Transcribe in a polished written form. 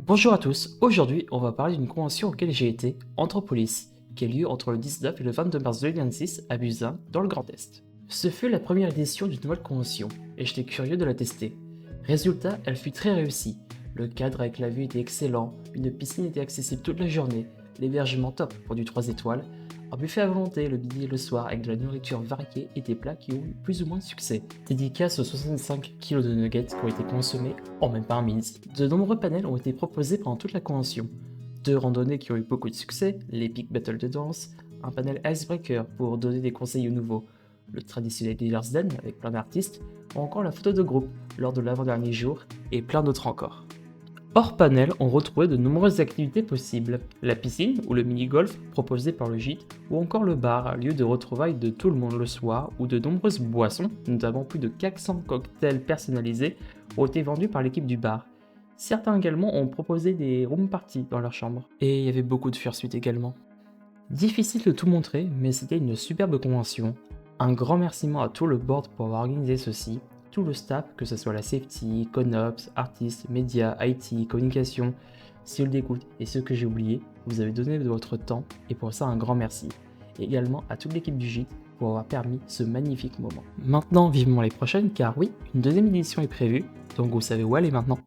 Bonjour à tous, aujourd'hui on va parler d'une convention auquel j'ai été, Anthropolis, qui a lieu entre le 19 et le 22 mars 2026 à Buzyn, dans le Grand Est. Ce fut la première édition d'une nouvelle convention, et j'étais curieux de la tester. Résultat, elle fut très réussie. Le cadre avec la vue était excellent, une piscine était accessible toute la journée, l'hébergement top pour du 3 étoiles, un buffet à volonté le midi et le soir avec de la nourriture variée et des plats qui ont eu plus ou moins de succès. Dédicace aux 65 kg de nuggets qui ont été consommés en même pas un minute. De nombreux panels ont été proposés pendant toute la convention. Deux randonnées qui ont eu beaucoup de succès, l'Epic Battle de danse, un panel Icebreaker pour donner des conseils aux nouveaux, le traditionnel Dealer's Den avec plein d'artistes, ou encore la photo de groupe lors de l'avant-dernier jour, et plein d'autres encore. Hors panel, on retrouvait de nombreuses activités possibles. La piscine ou le mini-golf proposé par le gîte, ou encore le bar, lieu de retrouvailles de tout le monde le soir, où de nombreuses boissons, notamment plus de 400 cocktails personnalisés, ont été vendus par l'équipe du bar. Certains également ont proposé des room parties dans leur chambre. Et il y avait beaucoup de fursuites également. Difficile de tout montrer, mais c'était une superbe convention. Un grand remerciement à tout le board pour avoir organisé ceci, tout le staff, que ce soit la safety, conops, artistes, médias, IT, communication, si le dégoûte et ceux que j'ai oubliés, vous avez donné de votre temps et pour ça un grand merci. Et également à toute l'équipe du gîte pour avoir permis ce magnifique moment. Maintenant, vivement les prochaines car oui, une deuxième édition est prévue, donc vous savez où aller maintenant.